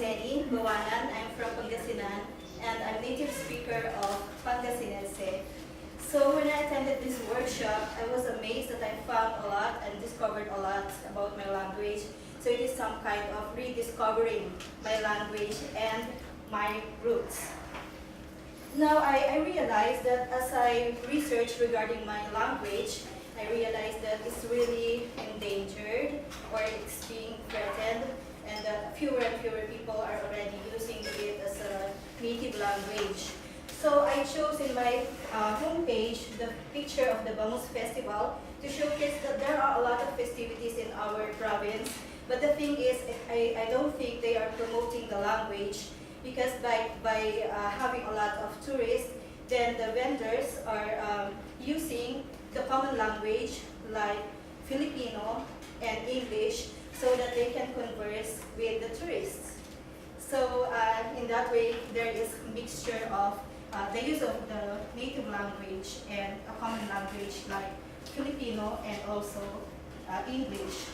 Jenny Bawanan. I'm from Pangasinan, and I'm native speaker of Pangasinense. So when I attended this workshop, I was amazed that I found a lot and discovered a lot about my language. So it is some kind of rediscovering my language and my roots. Now I realized that as I researched regarding my language, I realized that it's really endangered or it's being threatened, and that fewer and fewer people are already using it as a native language. So I chose in my homepage the picture of the Bangus Festival to showcase that there are a lot of festivities in our province. But the thing is, I don't think they are promoting the language, because by having a lot of tourists, then the vendors are using the common language like Filipino and English so that they can converse with the tourists. So in that way, there is a mixture of the use of the native language and a common language like Filipino and also English.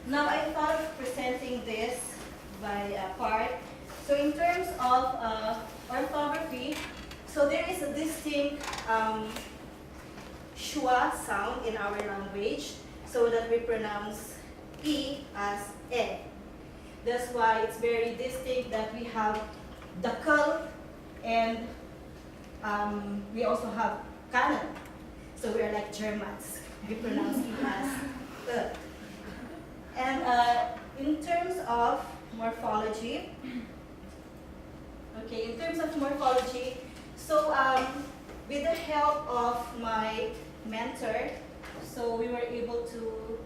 Now I thought of presenting this by part. So in terms of orthography, so there is a distinct schwa sound in our language, so that we pronounce E as E. That's why it's very distinct that we have dakal and we also have kanan. So we are like Germans. We pronounce E as E. And in terms of morphology, okay, in terms of morphology, so with the help of my mentor, so we were able to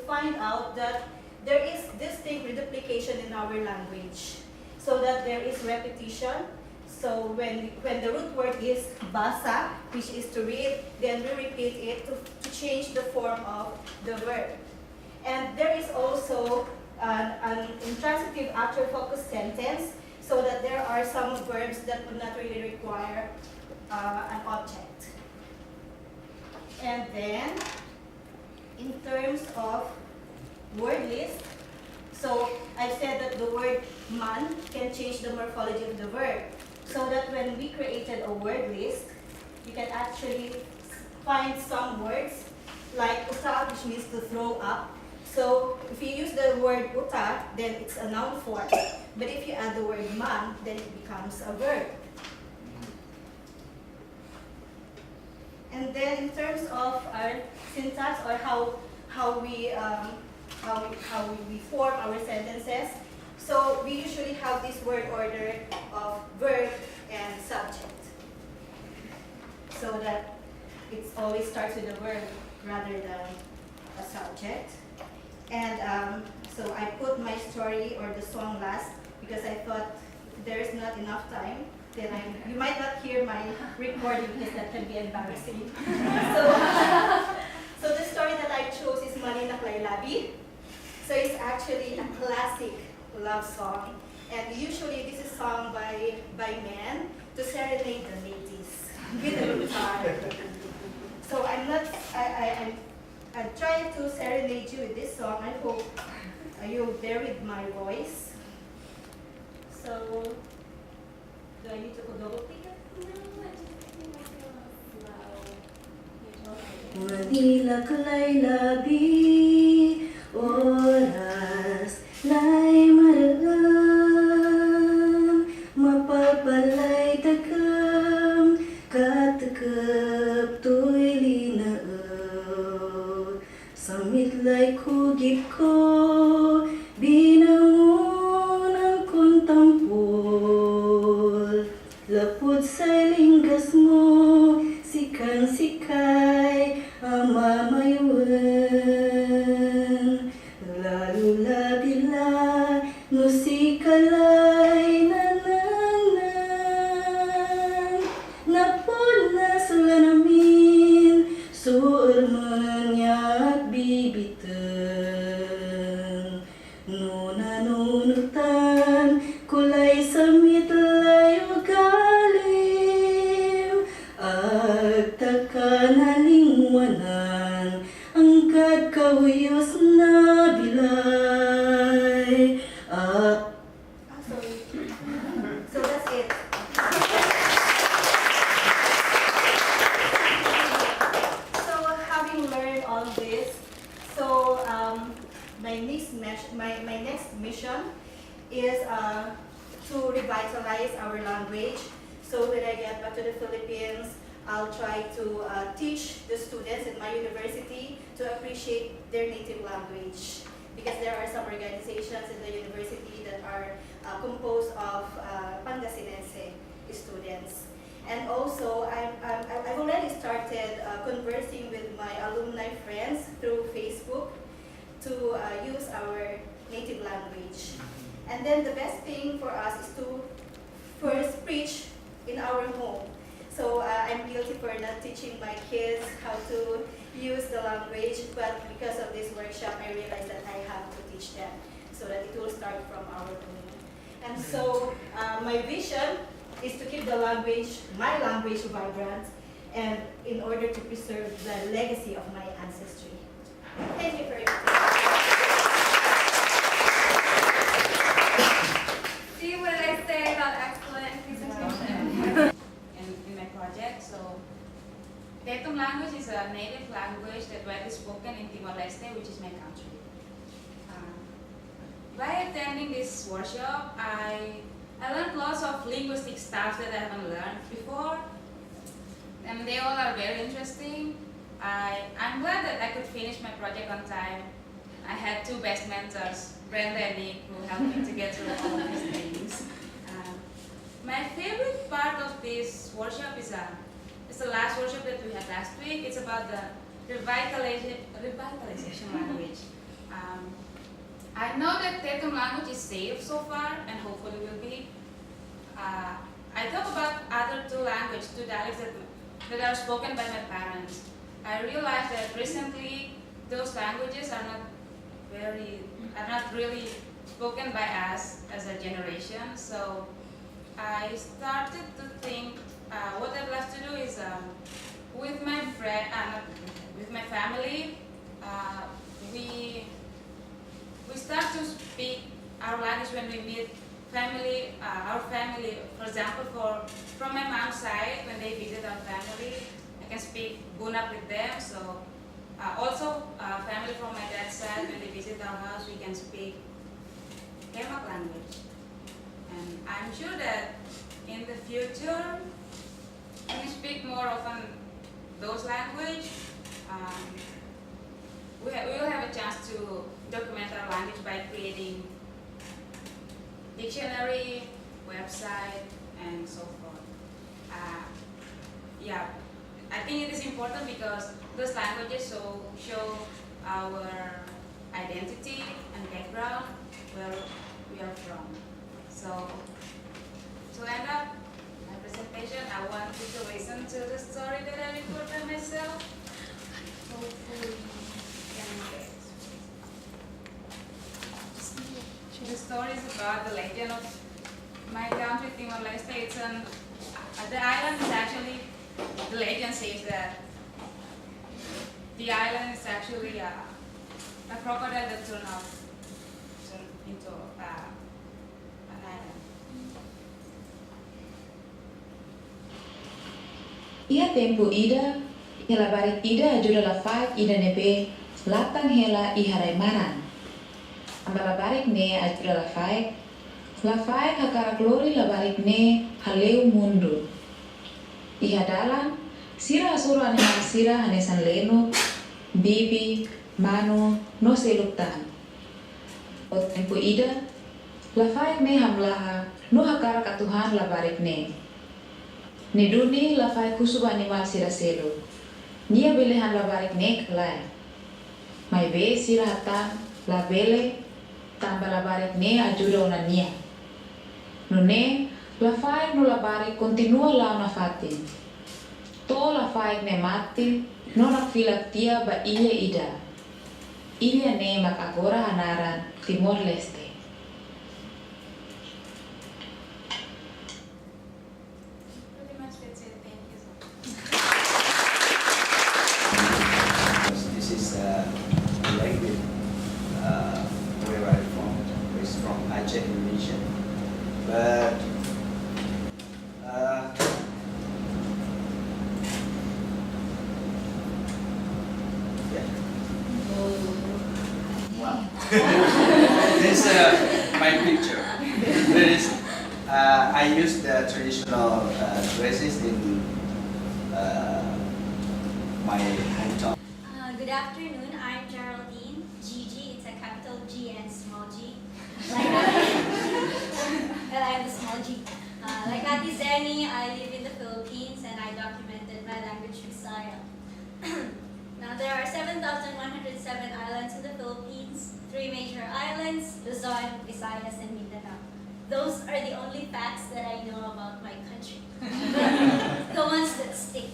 find out that there is distinct reduplication in our language, so that there is repetition. So when the root word is basa, which is to read, then we repeat it to change the form of the verb. And there is also an intransitive actor focus sentence, so that there are some verbs that would not really require an object. And then, in terms of word list, so I've said that the word man can change the morphology of the verb, so that when we created a word list, you can actually find some words like uta, which means to throw up. So if you use the word uta, then it's a noun form. But if you add the word man, then it becomes a verb. And then in terms of our syntax, or how we form our sentences, so we usually have this word order of verb and subject, so that it always starts with a verb rather than a subject. And so I put my story or the song last, because I thought there is not enough time. Then you might not hear my recording, because that can be embarrassing. So the story that I chose is Manina Laylabi. So it's actually a classic love song, and usually this is sung by men to serenade the ladies with a guitar. So I'm trying to serenade you with this song. I hope you'll bear with my voice. So, do I need to go double click it? Manila Laylabi, oras lay maraam, mapapalay takam, katakap to'y linaaw. Samitlay kugip ko, binangon ang kontampol. Lapod sa'y linggas mo, sikang-sikay ang mamayuan. Lalo labila, musikalay nananang. Napod na sula namin, suor man niya't bibitan. No nanunutan, kulay samit layo galim. Agtaka nalingwanan, angkat kawiyos na bilan. all this. So my next mission is to revitalize our language. So when I get back to the Philippines, I'll try to teach the students in my university to appreciate their native language. Because there are some organizations in the university that are composed of Pangasinense students. And also, I've already started conversing with my alumni friends through Facebook to use our native language. And then the best thing for us is to first preach in our home. So I'm guilty for not teaching my kids how to use the language, but because of this workshop, I realized that I have to teach them so that it will start from our home. And so my vision is to keep the language, my language, vibrant, and in order to preserve the legacy of my ancestry. Thank you very much. See what I say about excellent presentation in my project. So, Tetum language is a native language that widely spoken in Timor-Leste, which is my country. By attending this workshop, I learned lots of linguistic stuff that I haven't learned before, and they all are very interesting. I'm glad that I could finish my project on time. I had two best mentors, Brenda and Nick, who helped me to get through all of these things. My favorite part of this workshop is the last workshop that we had last week. It's about the revitalization language. I know that Tetum language is safe so far, and hopefully will be. I talk about other two dialects that are spoken by my parents. I realized that recently those languages are not really spoken by us as a generation. So I started to think what I'd love to do is with my family. We start to speak our language when we meet our family. For example, from my mom's side, when they visit our family, I can speak Bunak with them. So also family from my dad's side, when they visit our house, we can speak Kemak language. And I'm sure that in the future, when we speak more often those language, we will have a chance to document our language by creating dictionary, website, and so forth. Yeah, I think it is important because those languages show our identity and background, where we are from. So, to end up my presentation, I want you to listen to the story that I recorded myself. Hopefully, you can get it. The story is about the legend of my country, Timor-Leste. The island is actually, the legend says that the island is actually a crocodile that turned into an island. Ia tempo ida, hela barik ida ajuda la faik ida nebe, latang hela iharai maran. Ambala barik ne ajuda la faik hakara glori la barik ne haleu mundur. Iha dalan, sira asuro animal sira hanesan leno, bibi, mano, no seluktan. O tempo ida, la faik ne hamlaha, no hakara katuhan la barik ne. Neduni la faik kusuba animal sira selo. Nia belehan la barik ne kelai. Mai be sira hatan la bele tambah la barik ne ajuda una nia. Nune la faik no la barik continua la una fatin. To la faik ne mati no la fila tia ba ilha ida. Ilha ne mak agora hanaran Timor-Leste. Pretty much that's it. Thank you so much. This is a language where I'm from. It's from Aceh, Indonesia. But yeah. This my picture. There is, I use the traditional dresses in my hometown. Good afternoon, I'm Geraldine. Gigi, it's a capital G and small g. Like well, I'm the small g. Like Ate Zenny, I live in the Philippines and I documented my language Visaya. Now there are 7,107 islands in the Philippines, 3 major islands, Luzon, Visayas, and Mindanao. Those are the only facts that I know about my country. The ones that stick.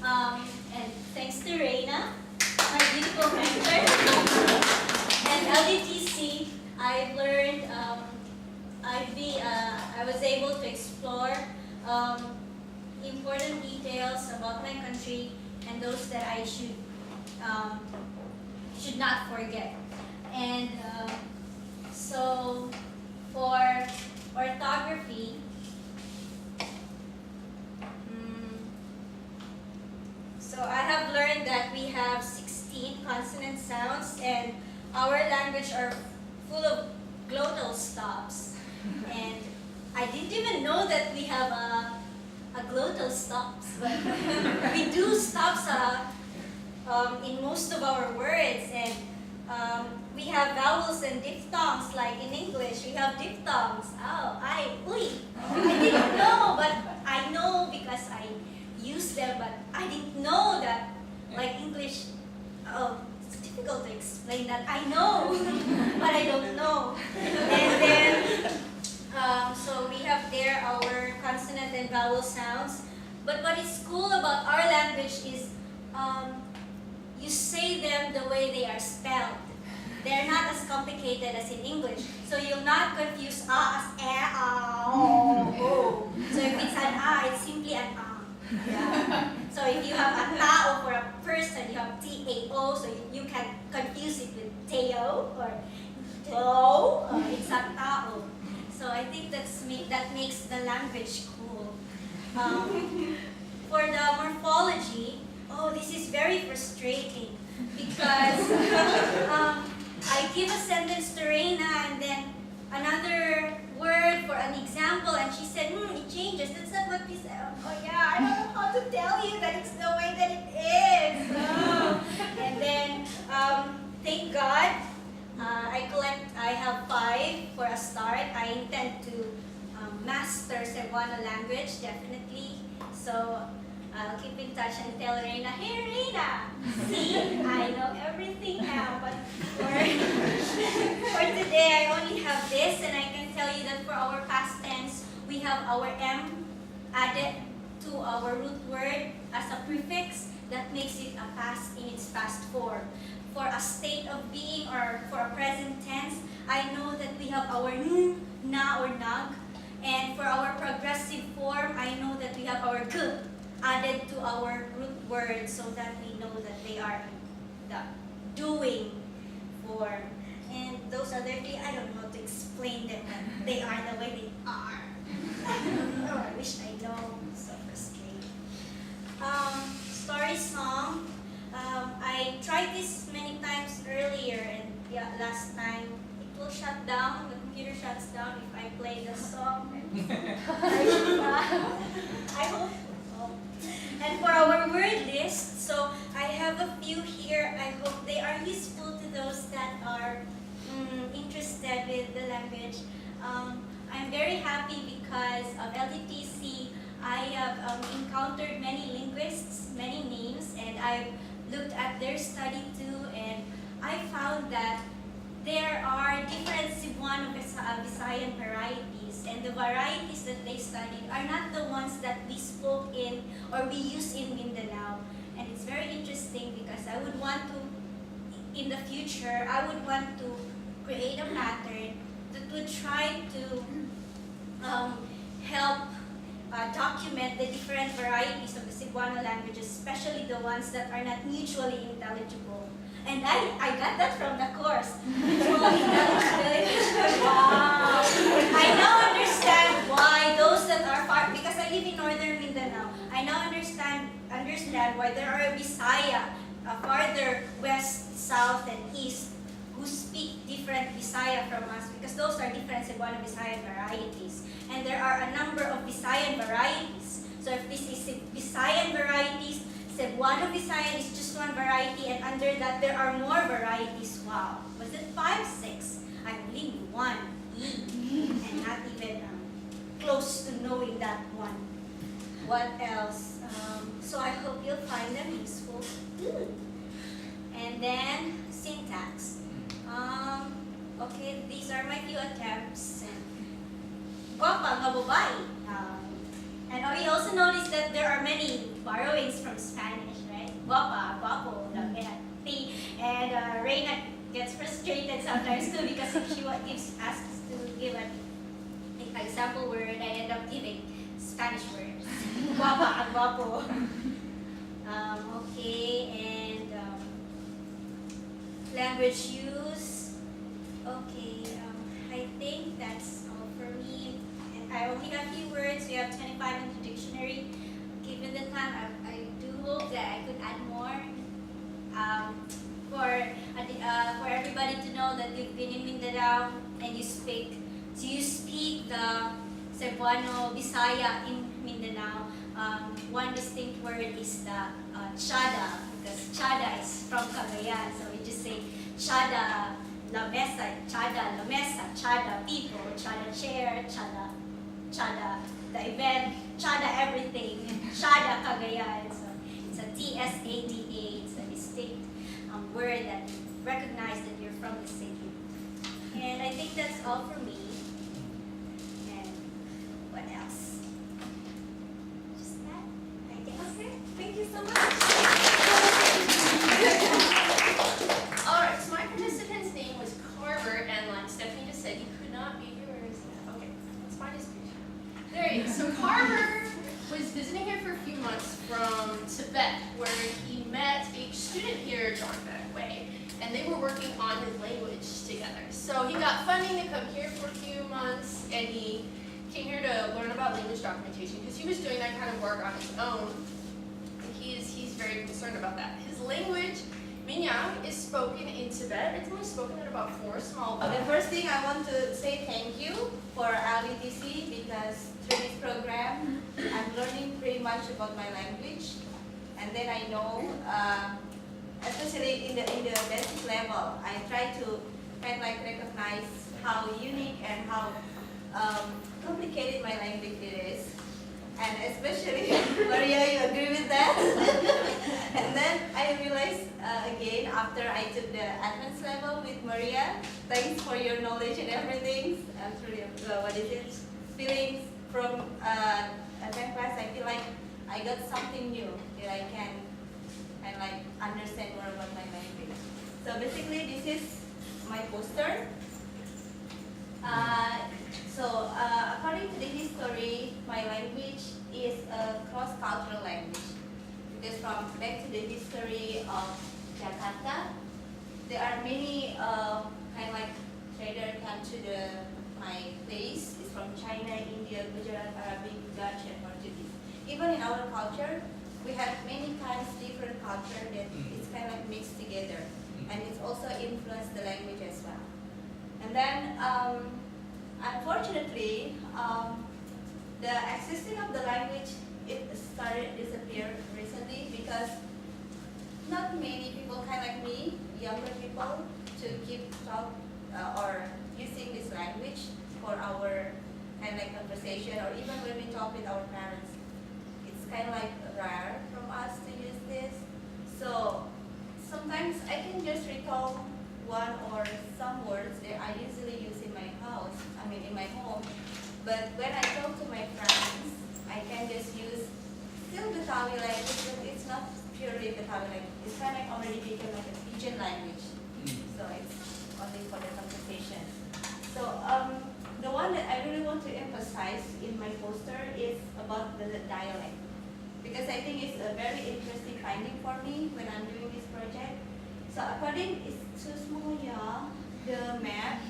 And thanks to Reina, my beautiful mentor, and LDTC, I've learned, I was able to explore important details about my country and those that I should not forget. And so for orthography, so I have learned that we have 16 consonant sounds and our language are full of glottal stops. And I didn't even know that we have a glottal stops, but we do stops in most of our words, and we have vowels and diphthongs. Like in English, we have diphthongs. Oh, uy. I didn't know, but I know because I use them, but I didn't know that, like English, it's difficult to explain that. I know, but I don't know. And then, so we have there our consonant and vowel sounds. But what is cool about our language is you say them the way they are spelled. They're not as complicated as in English. So you'll not confuse as o. So if it's an it's simply an Yeah. So if you have a tao for a person, you have T-A-O, so you can confuse it with Teo or Tao, it's a tao. So I think that makes the language cool. For the morphology, this is very frustrating because I give a sentence to Reina and then another word for an example, and she said, it changes. That's not what we said. Oh yeah, I don't know how to tell you that it's the way that it is. And then, thank God, I have 5 for a start. I intend to master Cebuano language, definitely. So, I'll keep in touch and tell Reina, hey Reina, see, I know everything now, but for today I only have this, and I can tell you that for our past tense, we have our M added to our root word as a prefix that makes it a past in its past form. For a state of being or for a present tense, I know that we have our n, na or nag, and for our progressive form, I know that we have our g added to our root word so that we know that they are the doing form. And those other 3, I don't know how to explain them, but they are the way they are. I wish I know. So frustrating. Story song. I tried this many times earlier, and last time it will shut down. The computer shuts down if I play the song. I hope. And for our word list, so I have a few here. I hope they are useful to those that are interested with the language. I'm very happy because of LDTC. I have encountered many linguists, many names, and I've looked at their study too, and I found that there are different Cebuano Visayan varieties, and the varieties that they studied are not the ones that we spoke in or we use in Mindanao. And it's very interesting because I would want to, in the future, I would want to create a pattern that would try to help document the different varieties of the Cebuano languages, especially the ones that are not mutually intelligible. And I got that from the course. Mutually intelligible. Wow. I now understand why those that are far, because I live in northern Mindanao, I now understand why there are Bisaya farther west, south, and east who speak different different Bisaya from us because those are different Cebuano Visayan varieties. And there are a number of Visayan varieties. So if this is Visayan varieties, Cebuano Visayan is just one variety, and under that there are more varieties. Wow. Was it 5, 6? I only knew 1. And not even close to knowing that one. What else? So I hope you'll find them useful. And then syntax. Okay, these are my few attempts. Guapa nga babae. And we also noticed that there are many borrowings from Spanish, right? Guapa, guapo, and Reina gets frustrated sometimes too because if she asks to give an example word, I end up giving Spanish words. Guapa and guapo. Okay, and language use. Okay, I think that's all for me. And I only have few words. We have 25 in the dictionary. Given the time, I do hope that I could add more. For everybody to know that you've been in Mindanao and you speak the Cebuano Bisaya in Mindanao. One distinct word is the chada, because chada is from Cagayan, so we just say chada la mesa, chada people, chada chair, chada the event, chada everything, chada Cagayan. So it's a TSADA, it's a distinct word that recognize that you're from the city. And I think that's all for me. And what else? Just that, I guess. Okay, thank you so much. Alright, so my participant's name was Carver, and like Stephanie just said, he could not be here. Where is that? Okay, let's find his picture. There he is. So Carver was visiting here for a few months from Tibet, where he met a student here, John Way, and they were working on his language together. So he got funding to come here for a few months, and he came here to learn about language documentation because he was doing that kind of work on his own. And he's very concerned about that. His language, Minyang, is spoken in Tibet. It's only spoken in about 4 small. The first thing I want to say thank you for LDTC because through this program, I'm learning pretty much about my language, and then I know, especially in the basic level, I try to kind of like recognize how unique and how complicated my language is, and especially Maria, you agree with that? And then I realized again after I took the advanced level with Maria. Thanks for your knowledge and everything. I'm truly feelings from advanced class. I feel like I got something new that I can and like understand more about my language. So basically, this is my poster. According to the history, my language is a cross-cultural language. Because from back to the history of Jakarta, there are many kind of like traders come to my place. It's from China, India, Gujarat, Arabic, Dutch, and Portuguese. Even in our culture, we have many kinds of different culture that it's kind of like mixed together, and it's also influenced the language as well. And then, unfortunately, the existing of the language it started disappear recently because not many people kind of like me, younger people, to keep talk or using this language for our kind of like conversation, or even when we talk with our parents. It's kind of like rare from us to use this. So sometimes I can just recall one or some words that I usually use in my house, in my home. But when I talk to my friends, I can just use still Betawi language, but it's not purely Betawi language. It's kind of like already become like a pidgin language. So it's only for the conversation. So the one that I really want to emphasize in my poster is about the dialect. Because I think it's a very interesting finding for me when I'm doing this project. So according, it's too small, yeah, the map.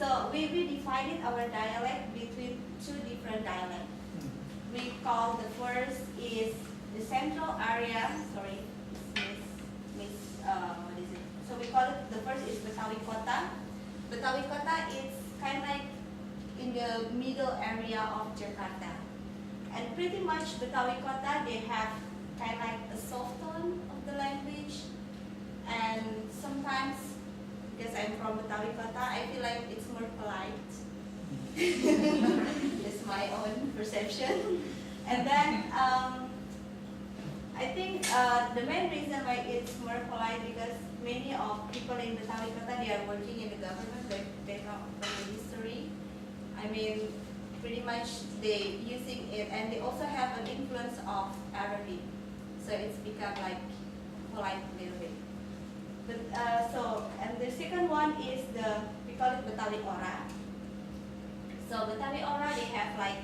So we divided our dialect between 2 different dialects. We call the first is the central area, sorry, what is it? So we call it, the first is Betawi Kota. Betawi Kota is kind of like in the middle area of Jakarta. And pretty much Betawi Kota, they have kind of like a soft tone of the language. And sometimes, because I'm from Betawi Kota, I feel like it's more polite. It's my own perception. And then I think the main reason why it's more polite because many of people in Betawi Kota, they are working in the government, they come from the history. I mean, pretty much they using it, and they also have an influence of Arabic. So it's become like polite a little bit. But, and the second one is we call it Betawi Ora. So Betawi Ora, they have like,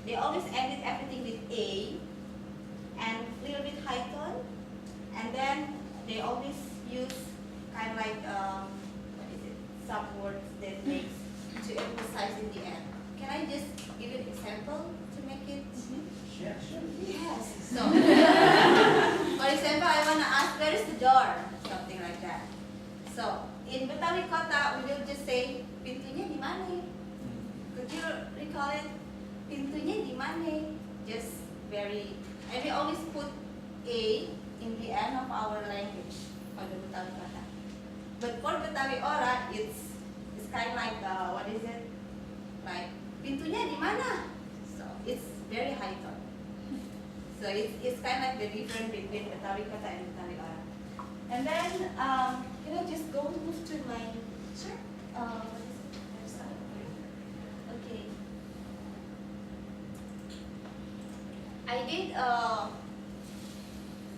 they always ended everything with A and a little bit high tone. And then they always use kind of like, some words that makes to emphasize in the end. Can I just give an example to make it? Sure, sure. Yes. So, for example, I want to ask, where is the door? Something like that. So, in Betawi Kota, we will just say, pintunya di mana? Could you recall it? Pintunya di mana? Just very, and we always put A in the end of our language for the Betawi Kota. But for Betawi Ora, it's kind of like, what is it? Like, pintunya di mana? So, it's very high tone. So, it's kind of like the difference between Betawi Kota and Betawi Ora. And then, can I just move to my, Sure. what is it? Website? Okay.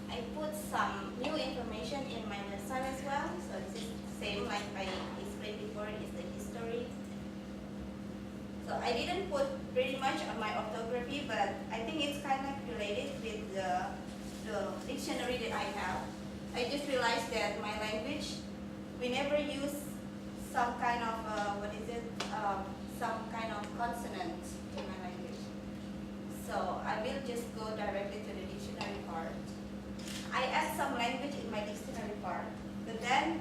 I put some new information in my website as well. So this is the same like I explained before, is the history. So I didn't put pretty much on my orthography, but I think it's kind of related with the dictionary that I have. I just realized that my language, we never use some kind of, some kind of consonant in my language. So I will just go directly to the dictionary part. I add some language in my dictionary part, but then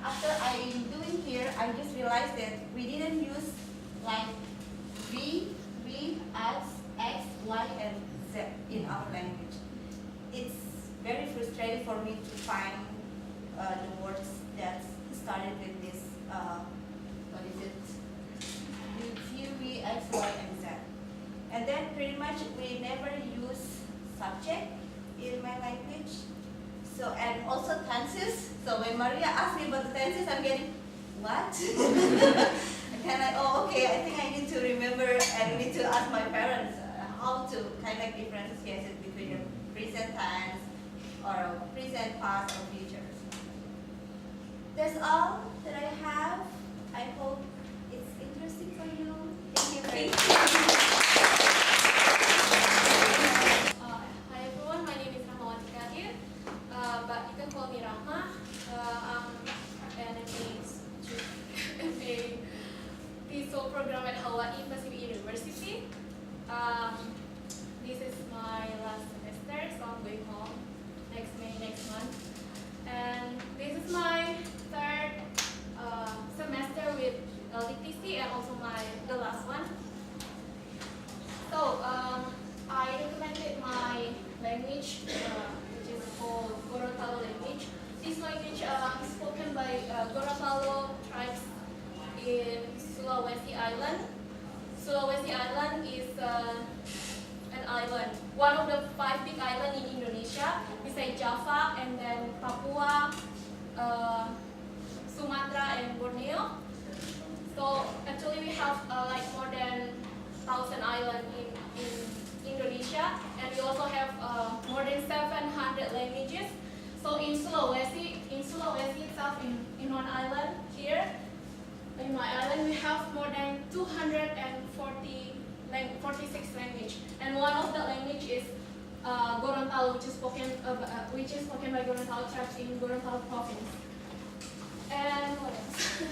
after I'm doing here, I just realized that we didn't use like V, X, Y, and Z in our language. It's very frustrating for me to find the words that started with this, V, X, Y, and Z. And then pretty much we never use subject in my language. So, and also tenses. So when Maria asked me about the tenses, I'm getting, what? And oh, okay, I think I need to remember and need to ask my parents how to kind of differentiate it between the present tense or present, past, or future. That's all that I have. I hope it's interesting for you. Thank you very much. Hi everyone, my name is Rahmawati Kadir, but you can call me Rahma. I'm an MA TESOL program at Hawaii Pacific University. This is my last semester, so I'm going home next month. And this is my third semester with LDTC and also the last one. So I recommended my language, which is called Gorontalo language. This language is spoken by Gorontalo tribes in Sulawesi Island. Sulawesi Island is an island, one of the 5 big islands in Indonesia, besides Java and then Papua, Sumatra and Borneo. So actually we have like more than 1,000 islands in Indonesia, and we also have more than 700 languages. So in Sulawesi itself, in one island here, in my island, we have more than 246 languages, and one of the language is Gorontalo, which is spoken by Gorontalo tribes in Gorontalo province. And what else?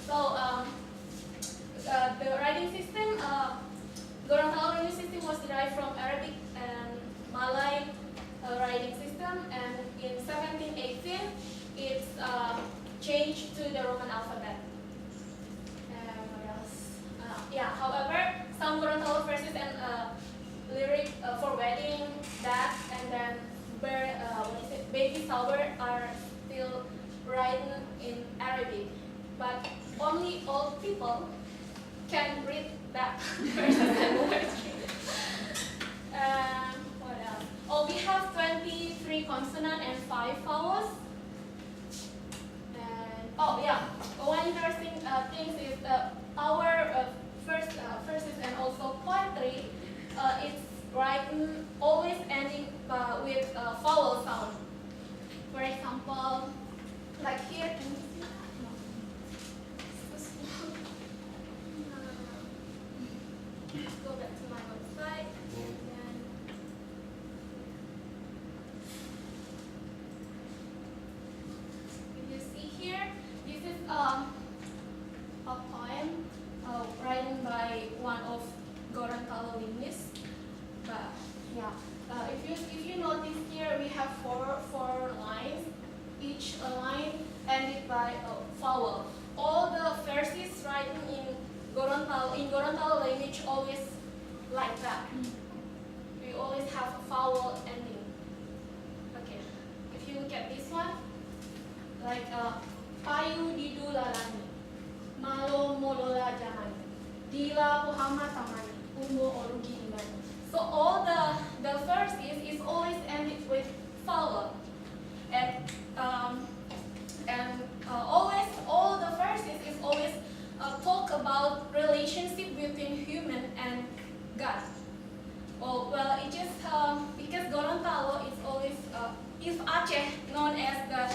So the writing system, Gorontalo writing system was derived from Arabic and Malay writing system, and in 17 Sp13, it's changed to the Roman alphabet. What else? Yeah, however, some Gorontalo verses and lyric for wedding, that, and then baby shower are still written in Arabic. But only old people can read that verses and poetry. What else? Oh, we have 23 consonant and 5 vowels. And oh yeah, one interesting thing is our verses and also poetry. It's written always ending with vowel sound. For example, like here, can you see? No. So small. Go back to my website. And you see here, this is a poem written by one of Gorontalo linguists. But yeah, if you notice here, we have four lines. Each line ended by a vowel. All the verses written in Gorontalo language always like that. We always have a vowel ending. Okay, if you look at this one, like payu didu lalani, malo molola jamani, dila puhama tamani, umbo orugi imani. So all the verses is always ended with vowel, and always all the verses is always talk about relationship between human and God. Oh well, it just because Gorontalo is always is Aceh known as the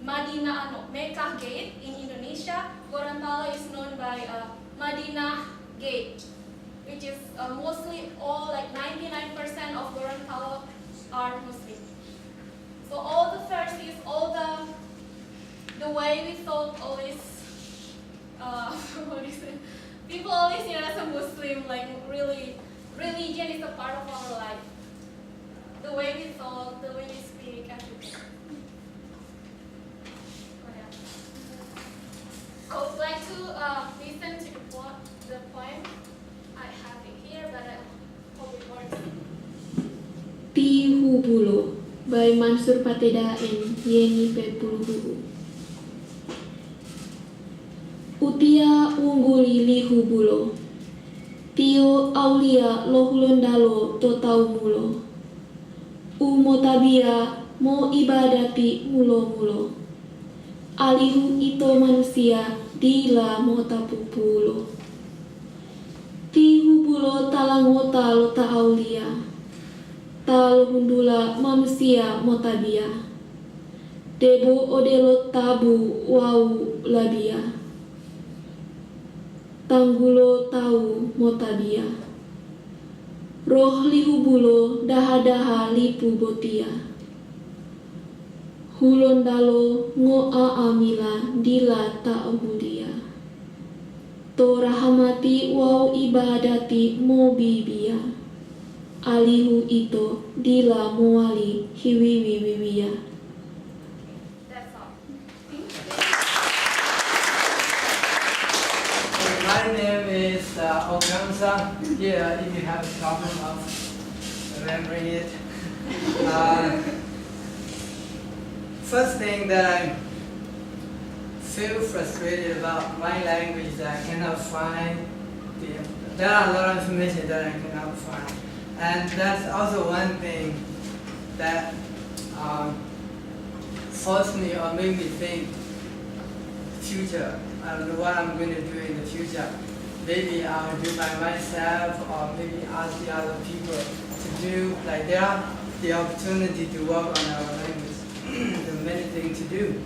Madinah Mecca Gate in Indonesia. Gorontalo is known by Madinah Gate, which is mostly all like 99% of Gorontalo are Muslim. So all the verses, all the way we thought always, what is it? People always see us as a Muslim, like really, religion is a part of our life. The way we thought, the way we speak, everything. What else? I would like to listen to the poem. I have it here, but I hope it works. Ti Hubulo by Mansur Pateda and Yeni Pepuluhu. Utia ungguli li hubulo, tio aulia lohulondalo totau mulo, umotabia mo ibadati mulo-mulo, alihu ito manusia dila motapupulo. Ti hubulo talangota lota aulia, talohundula manusia motabia, debo odelo tabu wau labia, tanggulo tau motabia, roh lihubulo daha-daha lipu botia, hulondalo ngoa amila dila ta'uhulia, to rahamati wau ibadati mobibia, alihu ito dila muali hiwiwiwiwia. That's all. My name is Ogamsa. Yeah, if you have a problem of remembering it. First thing that I feel frustrated about my language is that I cannot find there are a lot of information that I cannot find. And that's also one thing that forced me or made me think future. I don't know what I'm going to do in the future. Maybe I'll do by myself, or maybe ask the other people to do. Like there are the opportunity to work on our language. There are many things to do.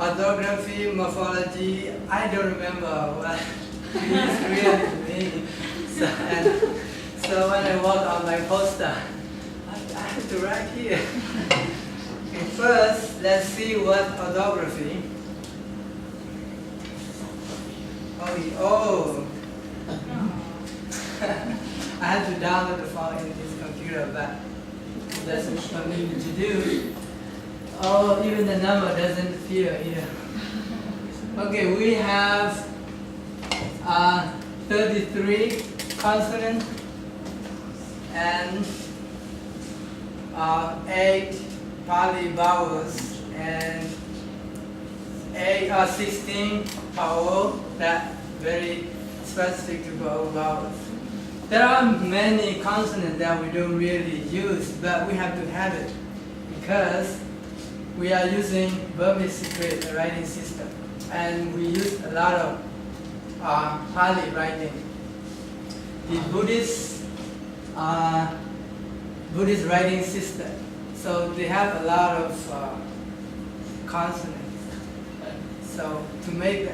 Orthography, morphology, I don't remember what these really mean. So when I work on my poster, I have to write here. Okay, first, let's see what orthography. Oh. I had to download the file in this computer, but doesn't familiar to do. Oh, even the number doesn't appear here. Okay, we have 33 consonants and 8 Pali vowels and 16 vowels that very specific to vowels. There are many consonants that we don't really use, but we have to have it because we are using Burmese secret writing system, and we use a lot of Pali writing. The Buddhist writing system, so they have a lot of consonants. So to make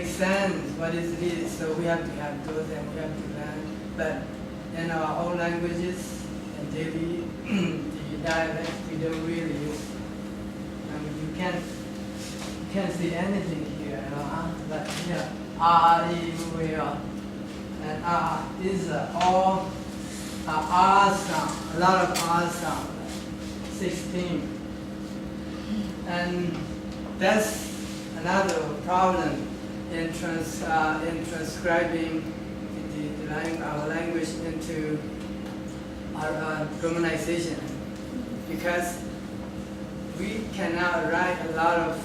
sense what is it, so we have to have those and we have to learn. But in our own languages and daily the dialects, we don't really use. I mean, you can't see anything here, but here, E, U, E, and is all R sound, a lot of R sound, 16. And that's another problem in transcribing our language into our romanization, because we cannot write a lot of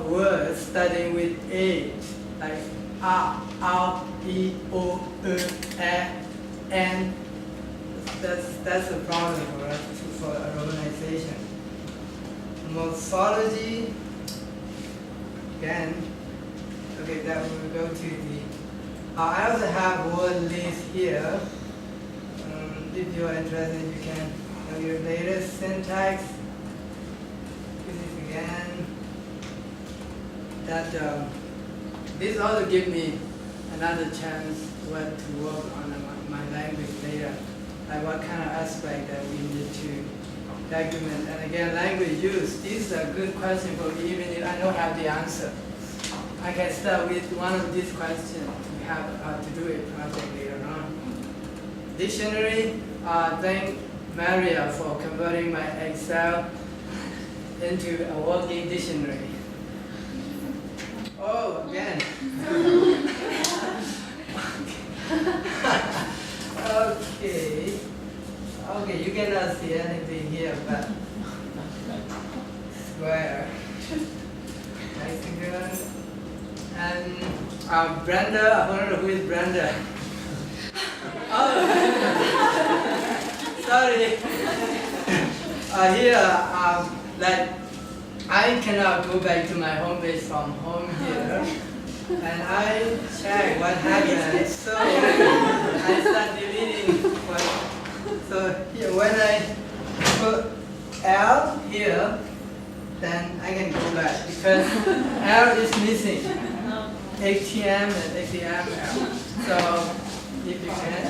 words starting with A, like A, E, O, E, N. That's a problem for us for romanization. Morphology, again, okay, that will go to the. I also have word list here. If you are interested, you can know your latest syntax. This is again that this also give me another chance to work on my language later, like what kind of aspect that we need to document. And again, language use. This is a good question for me, even if I don't have the answer. I can start with one of these questions. We have to do a project later on. Dictionary. Thank Maria for converting my Excel into a working dictionary. Oh, again. Okay, you cannot see anything here, but square. Hexagon. And Brenda, I wonder who is Brenda. Oh, sorry. Here, like, I cannot go back to my home base from home here. And I check what happened. So I start deleting what. So here, when I put L here, then I can go back because L is missing. ATM and ATM L. So if you can.